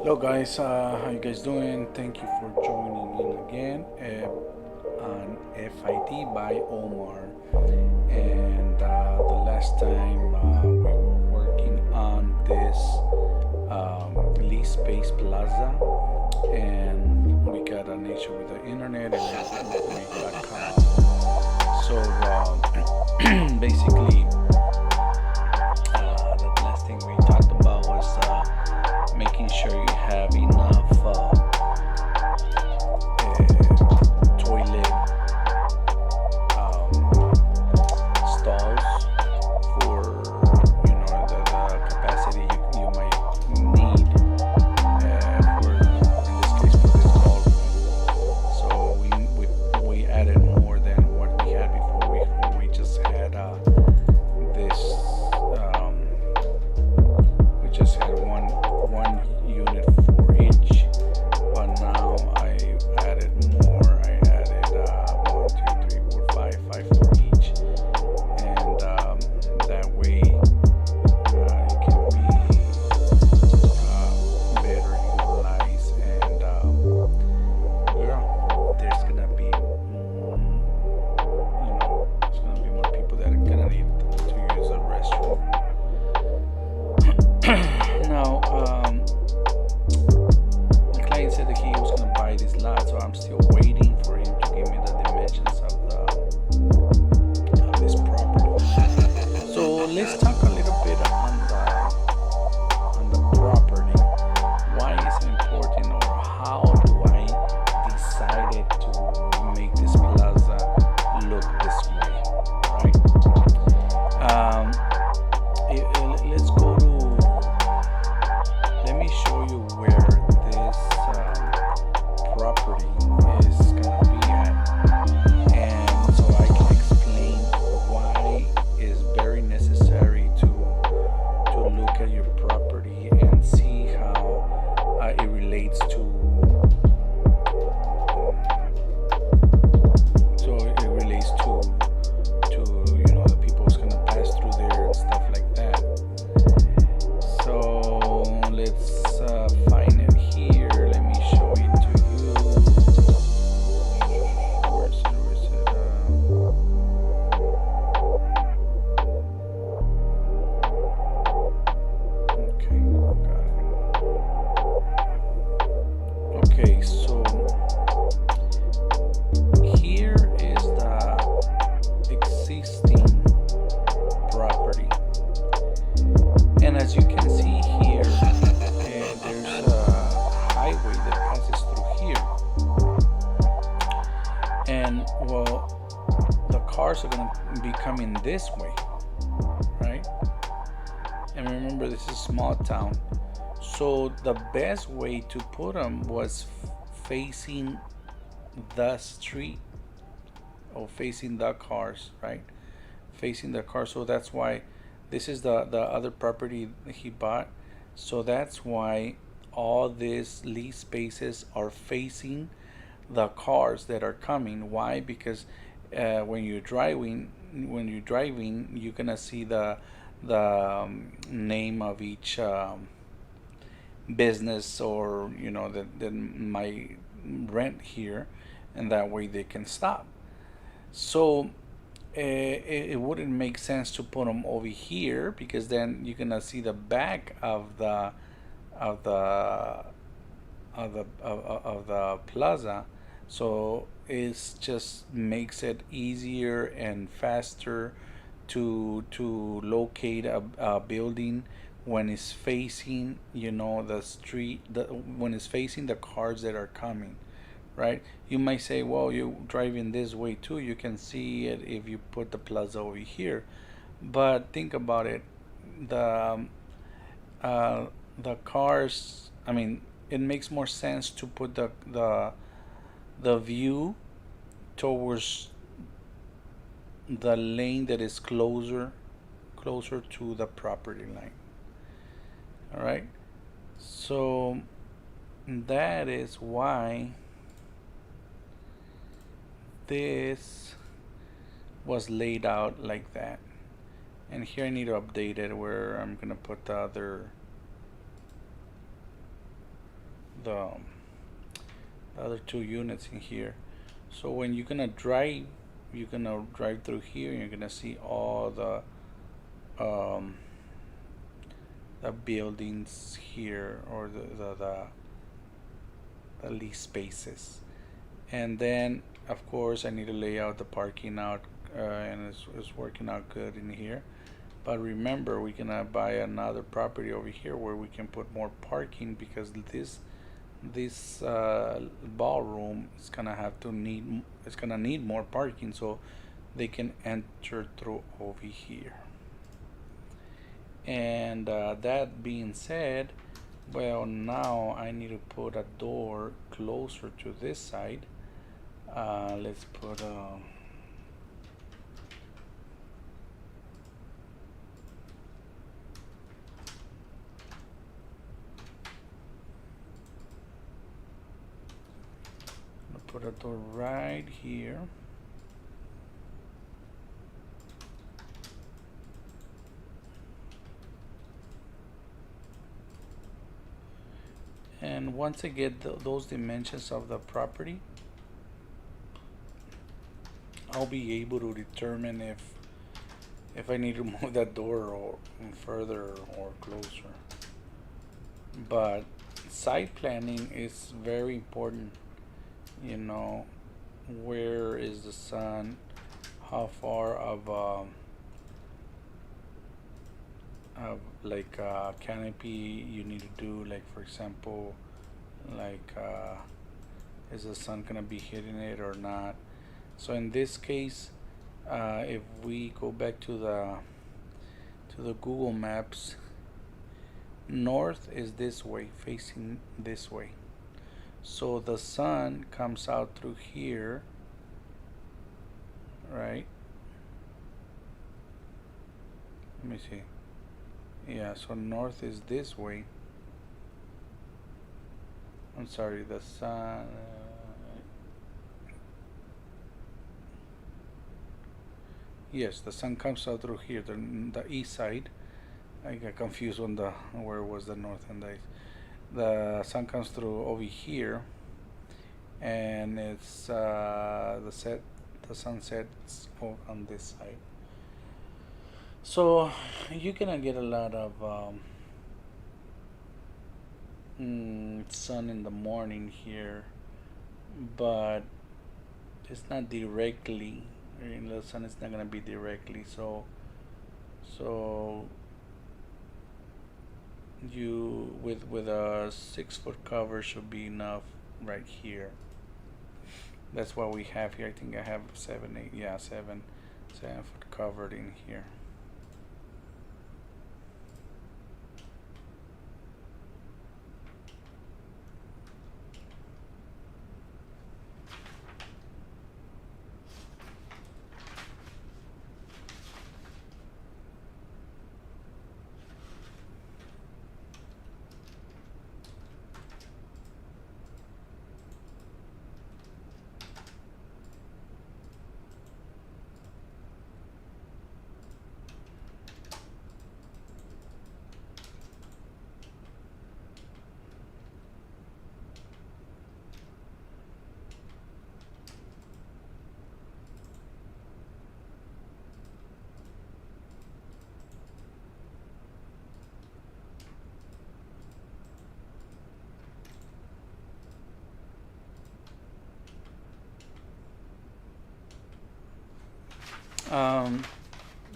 Hello guys, how you guys doing? Thank you for joining in again on FID by Omar. And the last time we were working on this lease space plaza, and we got an issue with the internet, and we got cut off. So basically, the last thing we talked about was making sure you have enough toilet stalls for the capacity you might need for in this case for this ballroom. So we added more than what we had before. We just had this we just had one unit for each, but now I added more. I added 1, 2, 3, 4, 5 for each, and that way it can be better utilized, and yeah, there's gonna be there's gonna be more people that are gonna need to use the restroom. Now, the client said that he was going to buy this lot, so I'm still waiting for him to give me the dimensions of this property. So let's talk a little bit on the property. Why is it important, or how do I decided to make this plaza look this way, right? Let's go to. Let me show you where this property is gonna be at, and so I can explain why it's very necessary to look at your property and see how it relates to. So it relates to the people who's gonna pass through there and stuff like that. So let's find it here. Let me show it to you. Where is it? Where is it? Okay, got it. Okay, so here is the existing property, and as you can see here, there's a highway that passes through here, and well, the cars are going to be coming this way, right? And remember, this is a small town, so the best way to put them was facing the street, or facing the cars, right? Facing the car. So that's why this is the other property he bought. So that's why all these lease spaces are facing the cars that are coming. Why? Because when you're driving, you're gonna see the name of each business, or that might rent here, and that way they can stop. So it wouldn't make sense to put them over here, because then you're gonna see the back of the of the of the plaza. So it just makes it easier and faster to locate a building when it's facing the street, when it's facing the cars that are coming, right? You might say, well, you're driving this way too, you can see it if you put the plaza over here. But think about it, the the cars, I mean, it makes more sense to put the view towards the lane that is closer to the property line. All right, so that is why this was laid out like that. And here I need to update it, where I'm gonna put the other the other two units in here. So when you're gonna drive through here, and you're gonna see all the buildings here, or the lease spaces. And then of course I need to lay out the parking out, and it's working out good in here. But remember, we're gonna buy another property over here where we can put more parking, because this ballroom is gonna need more parking, so they can enter through over here. And that being said, well, now I need to put a door closer to this side. Let's put a door right here. And once I get those dimensions of the property, I'll be able to determine if I need to move that door or further or closer. But site planning is very important. You know, where is the sun? How far of like canopy you need to do? Like, for example, like is the sun gonna be hitting it or not? So in this case, if we go back to the Google Maps, north is this way, facing this way. So the sun comes out through here, right? Let me see. Yeah, so north is this way. I'm sorry, the sun. Yes, the sun comes out through here, the east side. I got confused on where was the north and the east. The sun comes through over here, and it's the sun sets on this side. So you're gonna get a lot of sun in the morning here, but it's not directly. The sun is not gonna be directly. So you with a 6-foot cover should be enough right here. That's what we have here. I think I have 7, 8, yeah, 7 foot covered in here.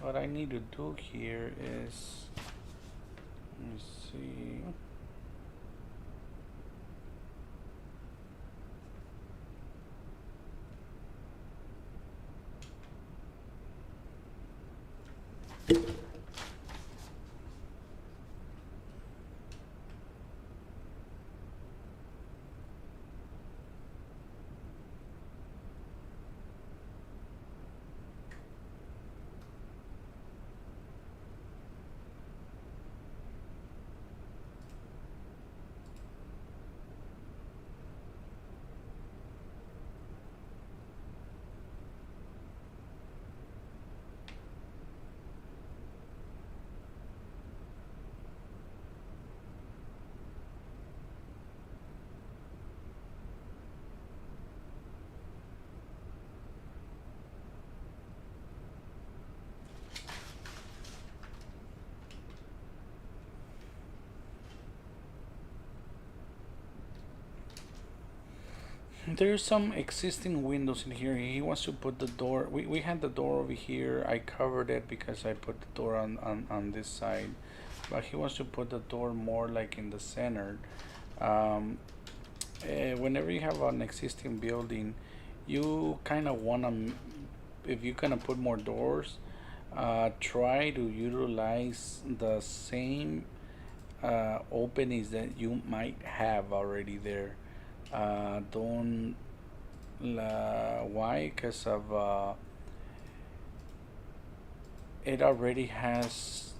What I need to do here is, let me see. There's some existing windows in here. He wants to put the door. We had the door over here. I covered it because I put the door on this side. But he wants to put the door more like in the center. Um, Whenever you have an existing building, you kind of want to, if you're going to put more doors, try to utilize the same openings that you might have already there. Don't Why? Because of it already has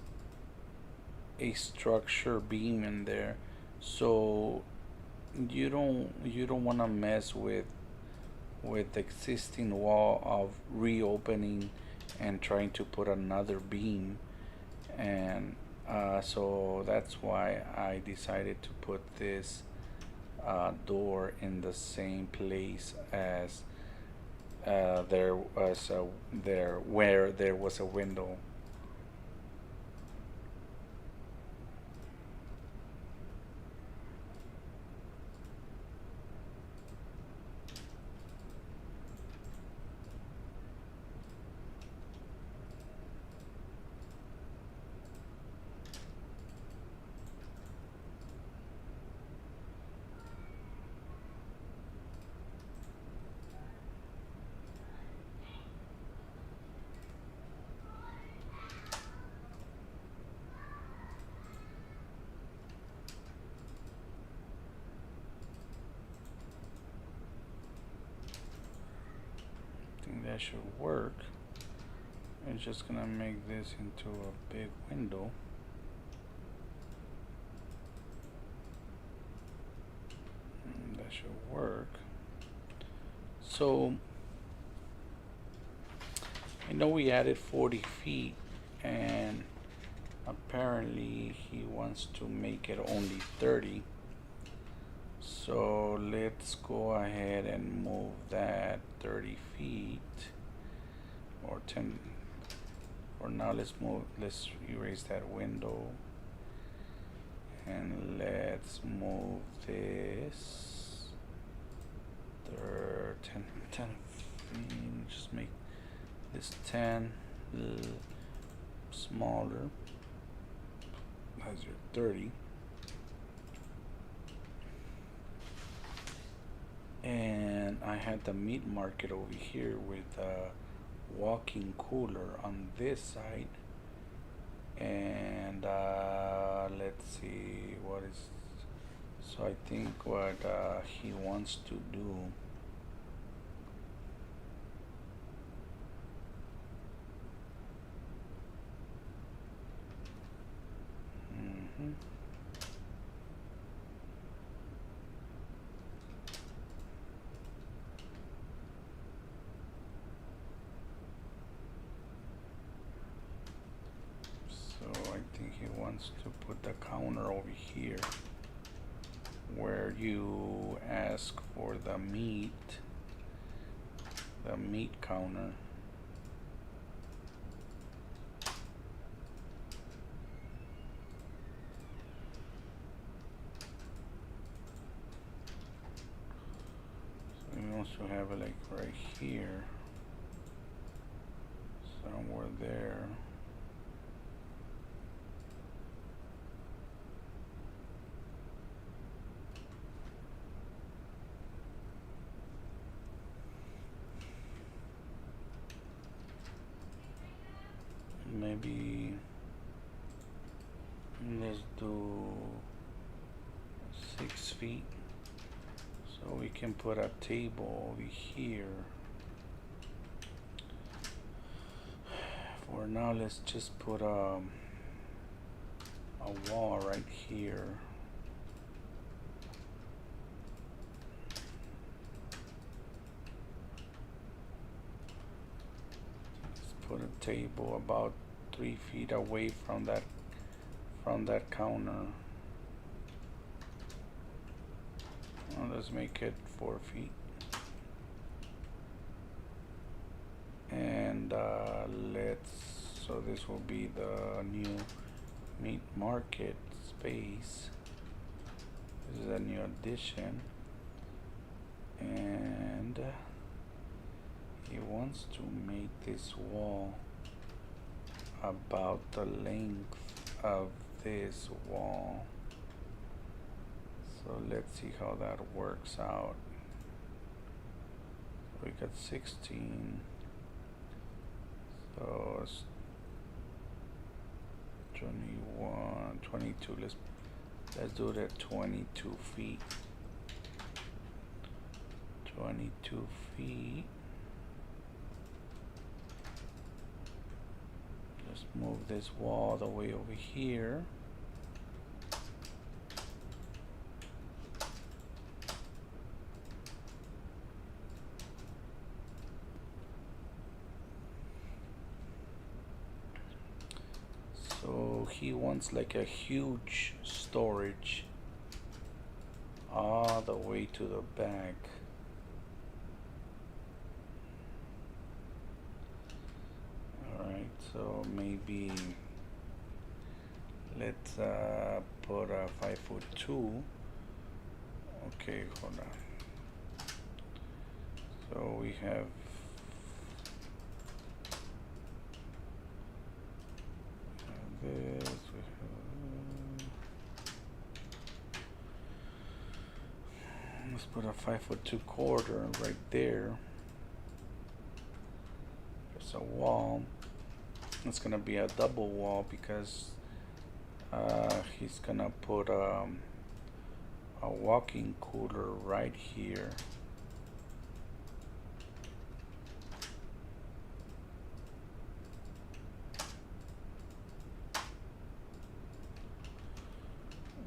a structure beam in there, so you don't want to mess with the existing wall of reopening and trying to put another beam. And so that's why I decided to put this door in the same place as there was where there was a window. I think that should work. I'm just gonna make this into a big window. That should work. So I know we added 40 feet, and apparently he wants to make it only 30. So let's go ahead and move that 30 feet or 10. For now, let's erase that window, and let's move this 10 feet. Just make this 10 smaller as your 30. And I had the meat market over here with a walk-in cooler on this side. And let's see what is. So I think what he wants to do. I think he wants to put the counter over here where you ask for the meat counter. So he wants to have it like right here, somewhere there. Maybe let's do 6 feet, so we can put a table over here. For now, let's just put a wall right here. Put a table about 3 feet away from that counter. Well, let's make it 4 feet. And so this will be the new meat market space. This is a new addition. and he wants to make this wall about the length of this wall. So let's see how that works out. We got 16, so it's 21, 22. Let's do it at 22 feet. 22 feet. Just move this wall all the way over here. So he wants like a huge storage all the way to the back. Alright, so maybe let's put a 5'2". Okay, hold on. So we have this, let's put a 5'2" quarter right there. There's a wall. It's gonna be a double wall because he's gonna put a walk-in cooler right here.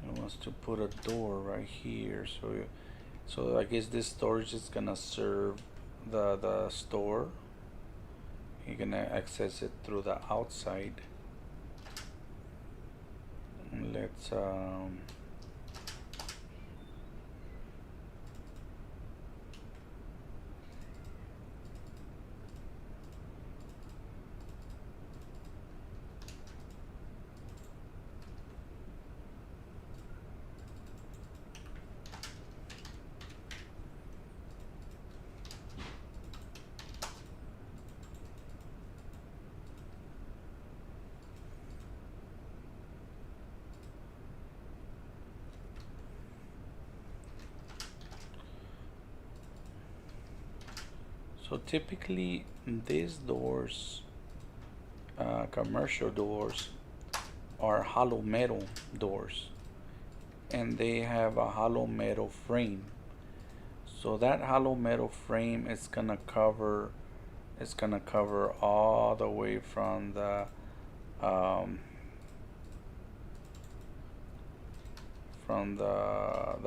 He wants to put a door right here, so I guess this storage is gonna serve the store. You're gonna access it through the outside. Let's so typically these doors, commercial doors, are hollow metal doors, and they have a hollow metal frame. So that hollow metal frame is gonna cover all the way from the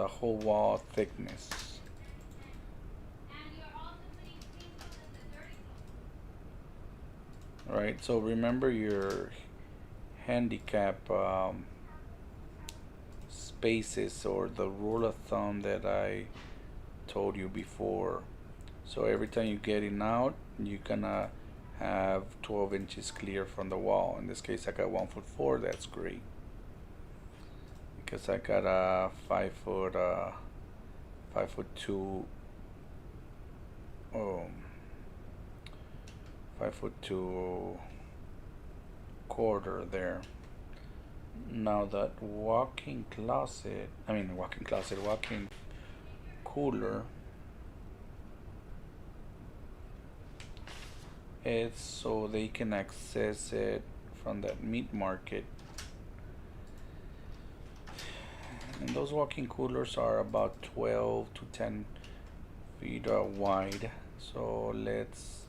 whole wall thickness. Right, so remember your handicap spaces, or the rule of thumb that I told you before. So every time you get in out, you're gonna have 12 inches clear from the wall. In this case, I got 1'4". That's great, because I got a 5'2". 5'2" quarter there. Now that walk-in cooler, it's so they can access it from that meat market. And those walk-in coolers are about 12 to 10 feet wide. So let's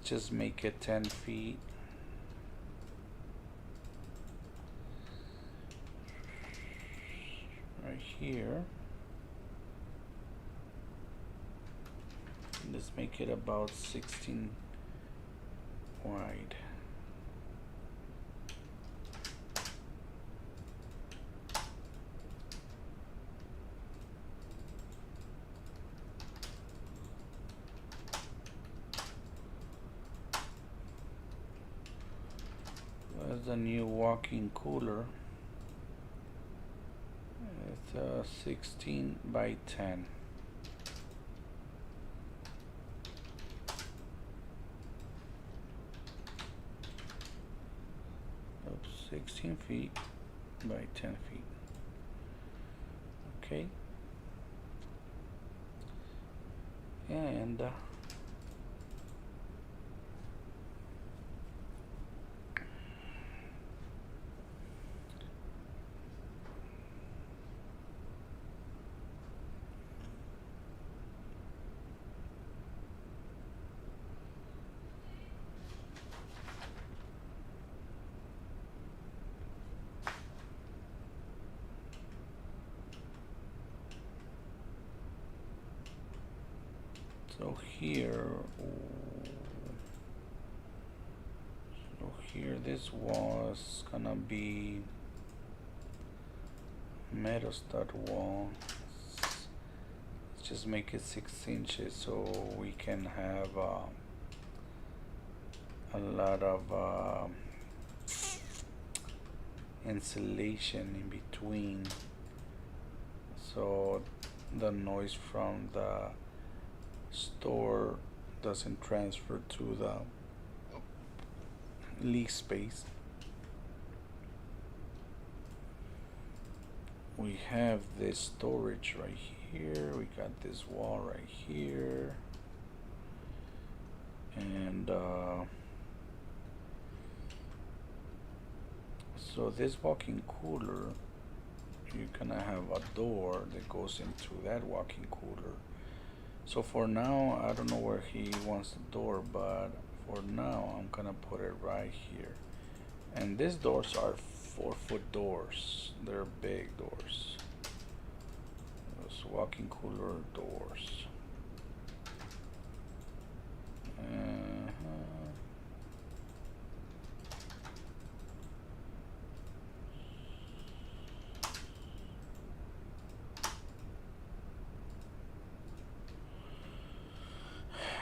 just make it 10 feet. Right here. Let's make it about 16 wide. That's the new walk-in cooler. It's 16 by 10. 16 feet by 10 feet. Okay. And so here, this was gonna be metal stud wall. Let's just make it 6 inches so we can have a lot of insulation in between, so the noise from the store doesn't transfer to the lease space. We have this storage right here, we got this wall right here, and so this walk-in cooler, you're gonna have a door that goes into that walk-in cooler. So for now, I don't know where he wants the door, but for now I'm gonna put it right here. And these doors are 4-foot doors. They're big doors. Those walk-in cooler doors.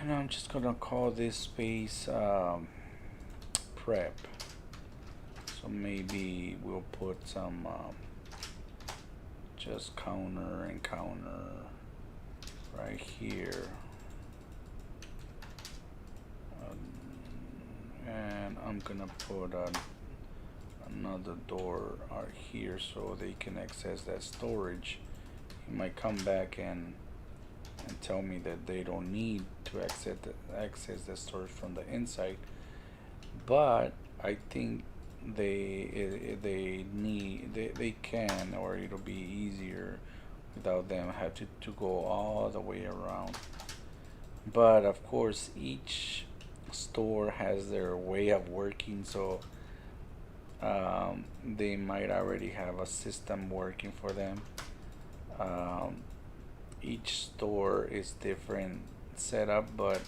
And I'm just gonna call this space prep. So maybe we'll put some just counter and counter right here. And I'm gonna put another door out here so they can access that storage. You might come back and tell me that they don't need to access the storage from the inside, but I think they can, or it'll be easier without them having to go all the way around. But of course each store has their way of working, so they might already have a system working for them. Each store is different setup, but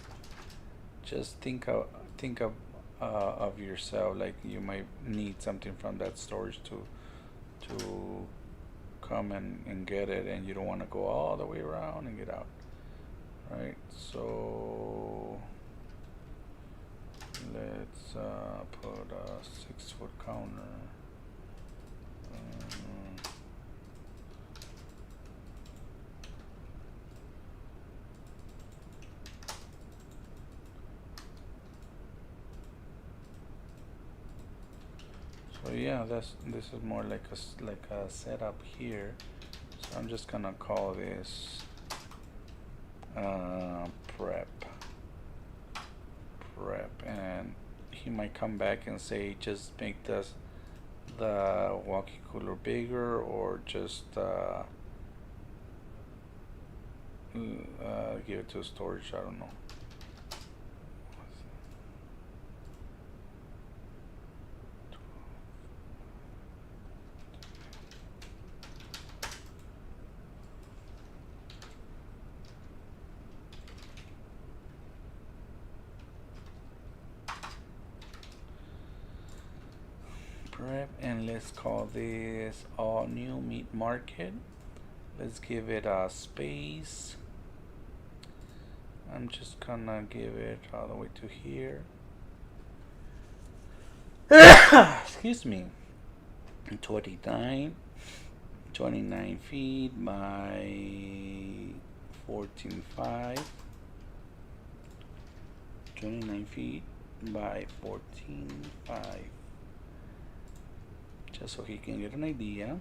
just think of yourself, like you might need something from that storage to come and get it, and you don't want to go all the way around and get out, right? So let's put a 6-foot counter. So yeah, this is more like a setup here. So I'm just gonna call this prep, and he might come back and say just make the walkie cooler bigger, or just give it to storage. I don't know. And let's call this all new meat market. Let's give it a space. I'm just gonna give it all the way to here. Excuse me. 29 feet by 14.5. 29 feet by 14.5. just so he can get an idea.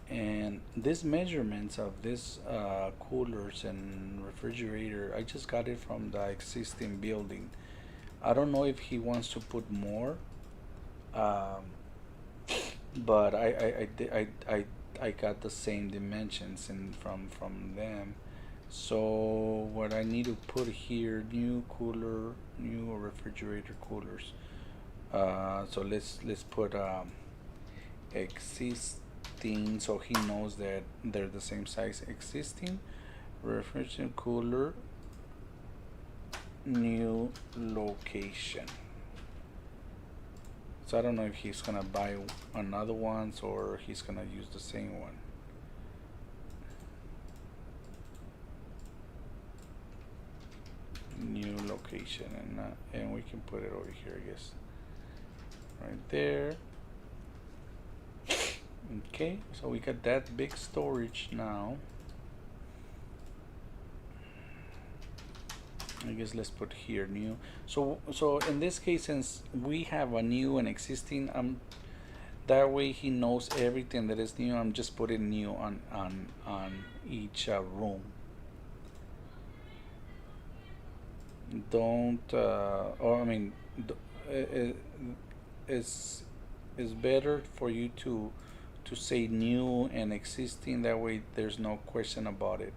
And these measurements of this coolers and refrigerator, I just got it from the existing building. I don't know if he wants to put more, um, but I got the same dimensions and from them. So what I need to put here, new cooler, new refrigerator coolers. So let's put existing, so he knows that they're the same size. Existing refrigerator cooler, new location. So I don't know if he's gonna buy another ones or he's gonna use the same one. New location, and we can put it over here, I guess, right there. Okay, so we got that big storage now. I guess let's put here new. So in this case, since we have a new and existing, that way he knows everything that is new. I'm just putting new on each room. Don't or I mean, it's better for you to say new and existing. That way there's no question about it.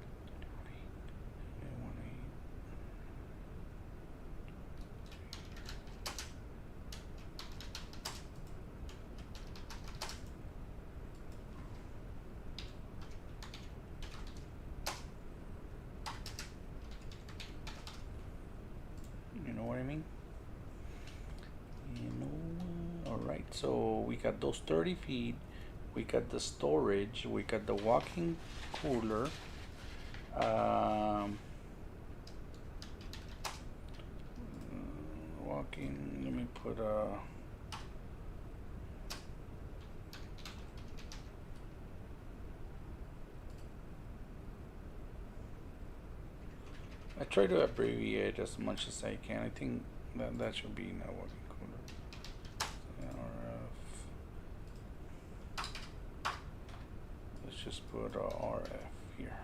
You know what I mean? You know, all right, so we got those 30 feet, we got the storage, we got the walk-in cooler, walk-in, let me put I try to abbreviate as much as I can. I think that should be in a walk-in cooler. Let's just put RF here.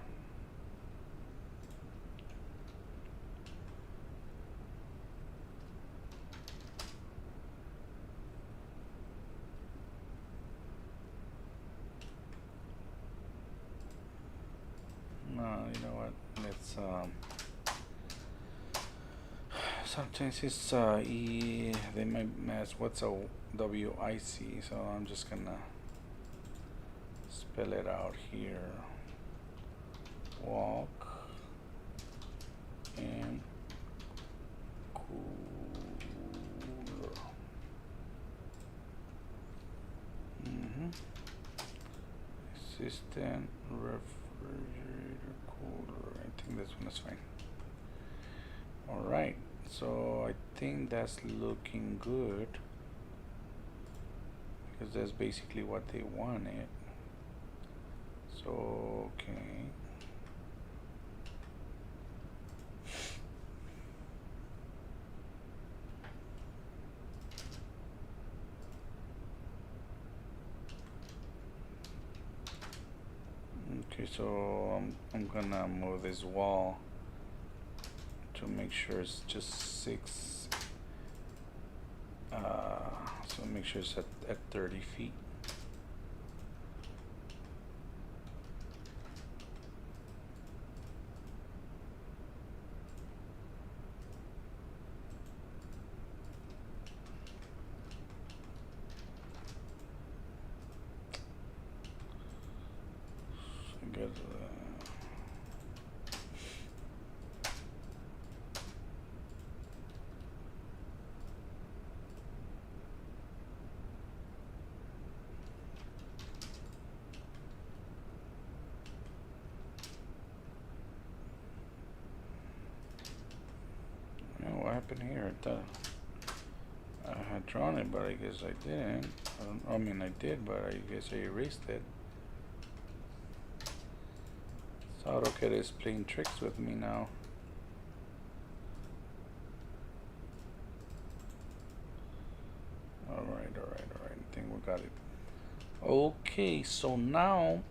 No, you know what? Let's sometimes it's they might ask what's a WIC, so I'm just gonna spell it out here. Walk in cooler. Assistant refrigerator cooler. I think this one is fine. All right. So I think that's looking good because that's basically what they wanted. So okay. Okay, so I'm gonna move this wall to make sure it's just 6. So make sure it's at 30 feet. So good. What happened here? I had drawn it, but I guess I didn't. I mean, I did, but I guess I erased it. So AutoCAD is playing tricks with me now. got it. Okay, so now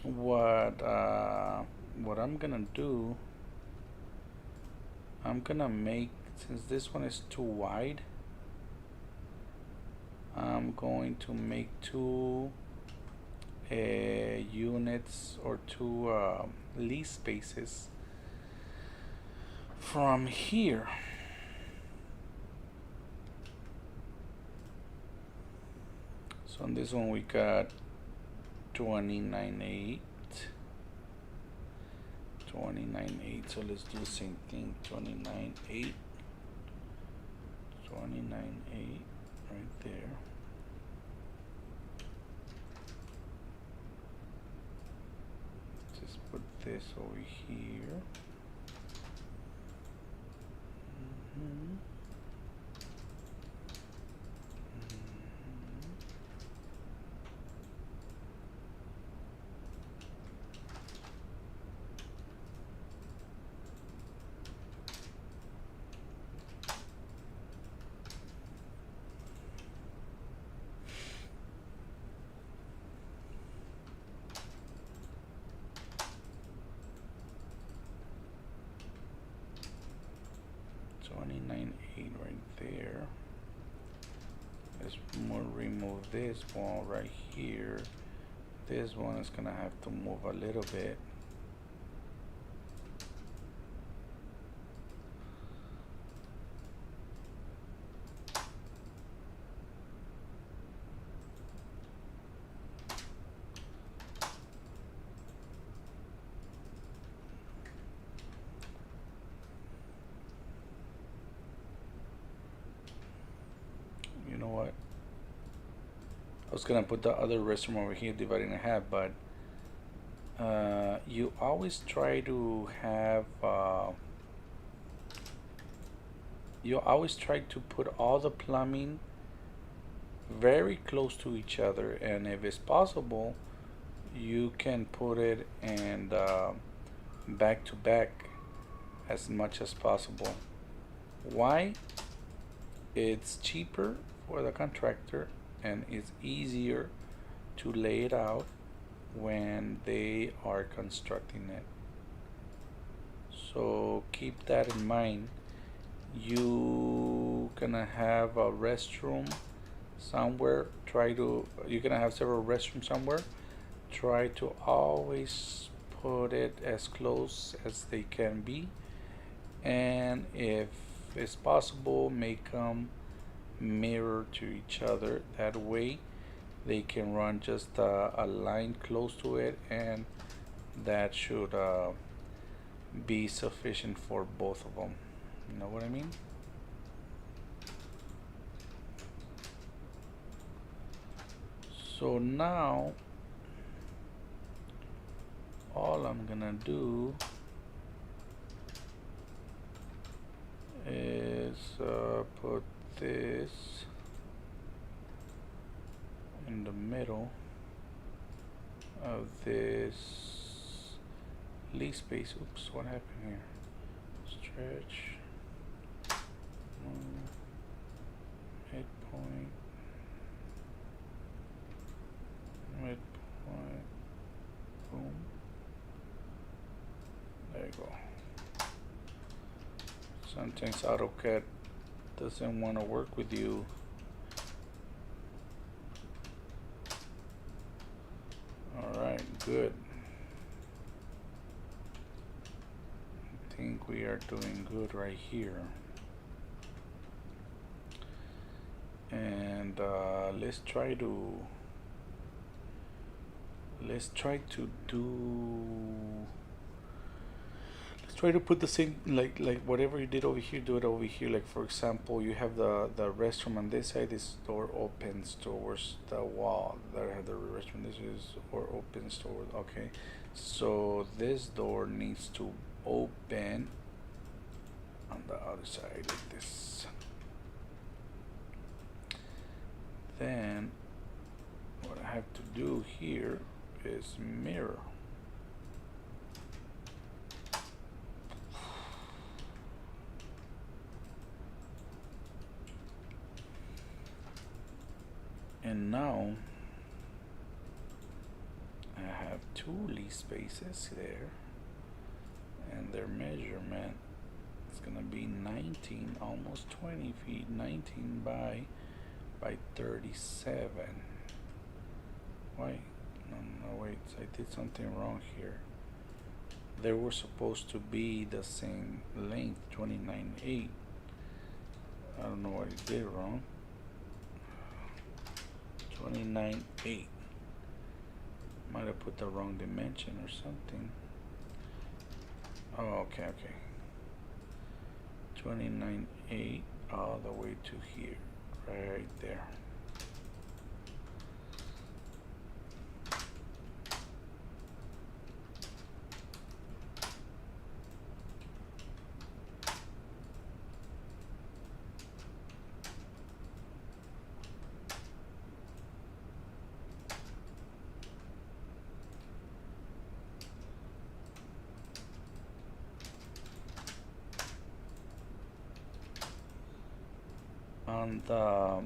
what I'm gonna do, I'm gonna make, since this one is too wide, I'm going to make two units or two lease spaces from here. So on this one we got 29.8, 29.8. So let's do the same thing. 29.8, 29.8 right there. Just put this over here. Mm-hmm. 29.8 right there. Let's remove this wall right here. This one is gonna have to move a little bit. You know what? I was gonna put the other restroom over here divided in half, but you always try to have you always try to put all the plumbing very close to each other, and if it's possible you can put it in back to back as much as possible. Why? It's cheaper for the contractor and it's easier to lay it out when they are constructing it. So keep that in mind. You gonna have a restroom somewhere, you're gonna have several restrooms somewhere, try to always put it as close as they can be, and if it's possible make them mirror to each other. That way they can run just a line close to it, and that should be sufficient for both of them. You know what I mean? So now all I'm gonna do is put this in the middle of this lease space. Oops, what happened here? Stretch, midpoint, midpoint, boom. There you go. Sometimes AutoCAD doesn't want to work with you. Alright, good. I think we are doing good right here. And let's try to put the same, like whatever you did over here, do it over here. Like for example, you have the restroom on this side. This door opens towards the wall that I have the restroom. This is or opens towards. Okay, so this door needs to open on the other side like this. Then what I have to do here is mirror. And now I have two lease spaces there, and their measurement is gonna be 19, almost 20 feet, 19 by 37. Why? No, wait, I did something wrong here. They were supposed to be the same length, 29.8. I don't know what I did wrong. 29.8. Might have put the wrong dimension or something. Oh, okay. 29.8 all the way to here, right there. On the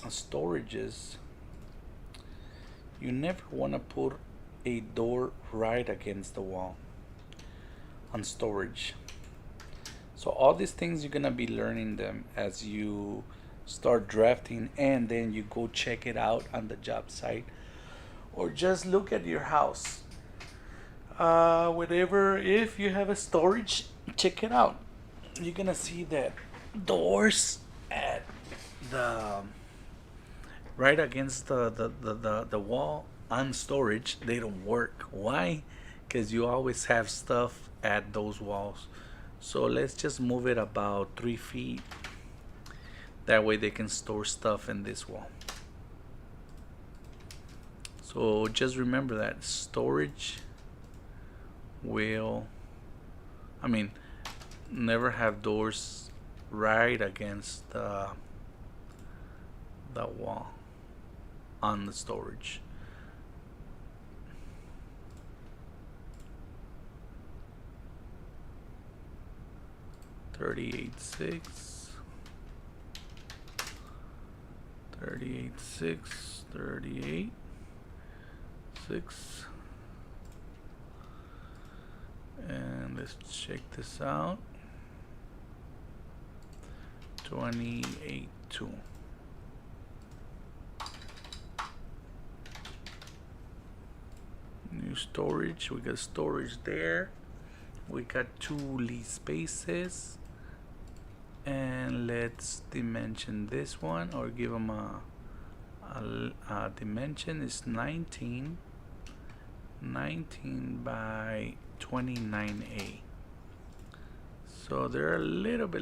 storages, you never want to put a door right against the wall on storage. So all these things you're gonna be learning them as you start drafting, and then you go check it out on the job site or just look at your house. Whatever, if you have a storage, check it out. You're gonna see that doors at the right against the wall on storage, they don't work. Why? Because you always have stuff at those walls. So let's just move it about 3 feet. That way they can store stuff in this wall. So just remember that storage will, never have doors right against the wall on the storage. $38.6, $38.6, $38.6, and let's check this out. 28.2. New storage, we got storage there. We got two lease spaces, and let's dimension this one, or give them a dimension is 19 by 29A. So they're a little bit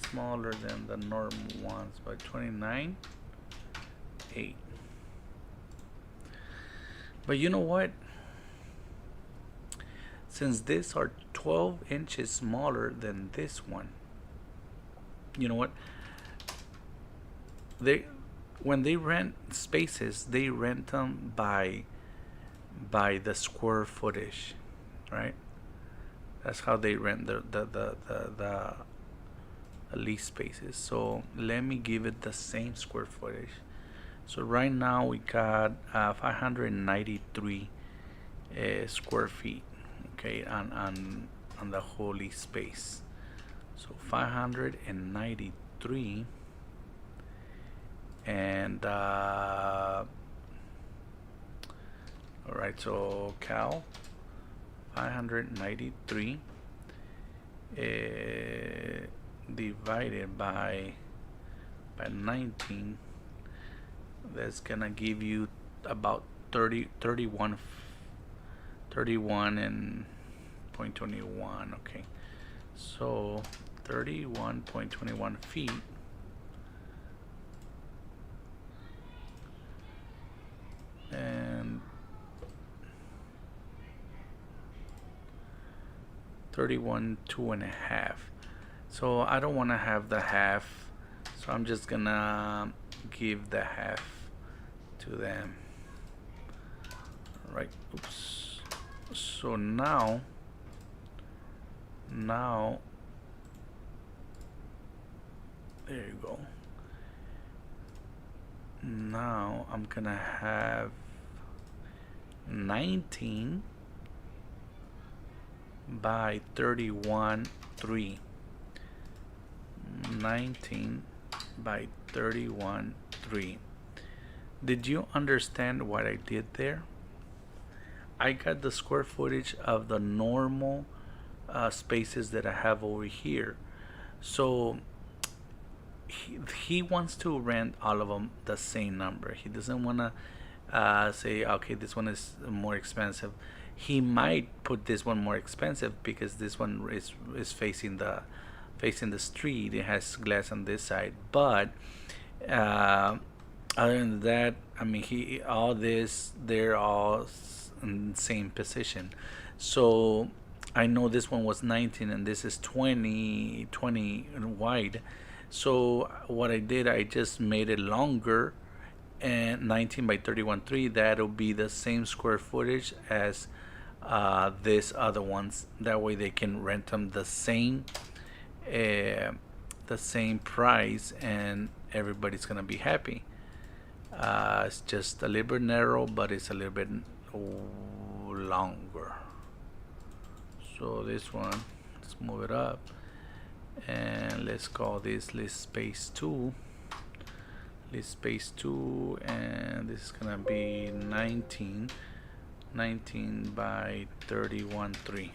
smaller than the normal ones by 29.8. But you know what? Since these are 12 inches smaller than this one, you know what? When they rent spaces, they rent them by the square footage, right? That's how they rent the lease spaces. So let me give it the same square footage. So right now we got 593 square feet, okay, on the whole lease space. So 593, and all right, so Cal 593 divided by 19, that's gonna give you about 31 and 0.21. Okay, so 31.21 feet and 31.2.5. So I don't want to have the half, so I'm just gonna give the half to them. All right, oops. So now there you go. Now I'm gonna have 19 by 31 3. 19 by 31 3. Did you understand what I did there? I got the square footage of the normal spaces that I have over here. So he wants to rent all of them the same number. He doesn't want to say, okay, this one is more expensive. He might put this one more expensive because this one is facing the street. It has glass on this side, but uh, other than that, I mean, he all this they're all in the same position. So I know this one was 19 and this is 20 wide. So what I did, I just made it longer, and 19 by 31 3, that'll be the same square footage as this other ones. That way they can rent them uh, the same price, and everybody's gonna be happy. It's just a little bit narrow, but it's a little bit longer. So this one, let's move it up, and let's call this list space 2. List space 2, and this is gonna be 19 by 31 3.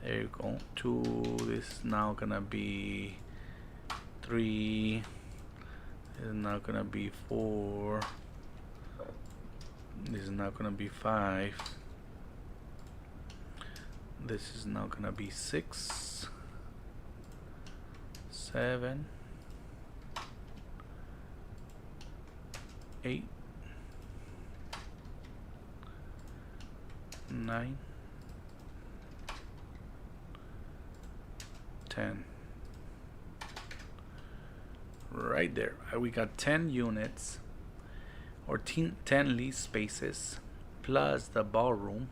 There you go. 2, this is now gonna be 3, this is now gonna be 4, this is now gonna be 5, this is now gonna be 6, 7, 8, 9, 10. Right there, we got 10 units, or 10 lease spaces plus the ballroom.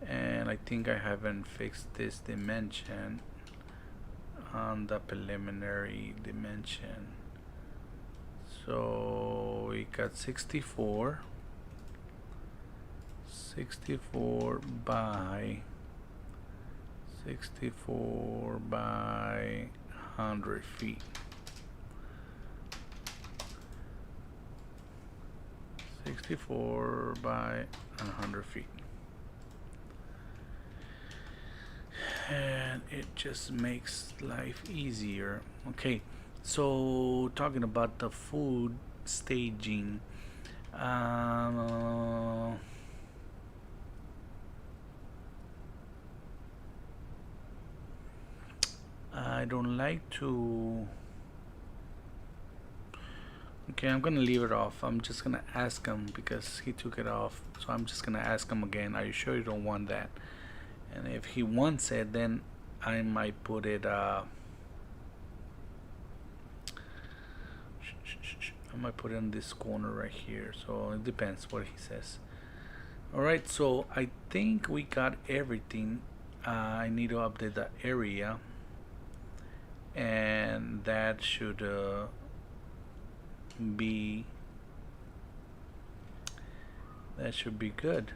And I think I haven't fixed this dimension on the preliminary dimension. So we got 64 by 100 feet. 64 by 100 feet. And it just makes life easier. Okay, so talking about the food staging, I don't like to. Okay, I'm gonna leave it off. I'm just gonna ask him because he took it off. So I'm just gonna ask him again, are you sure you don't want that? And if he wants it, then I might put it I might put it in this corner right here. So it depends what he says. Alright, so I think we got everything. I need to update the area, and that should be good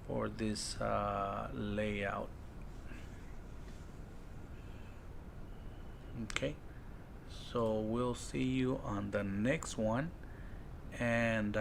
for this layout. Okay, so we'll see you on the next one, and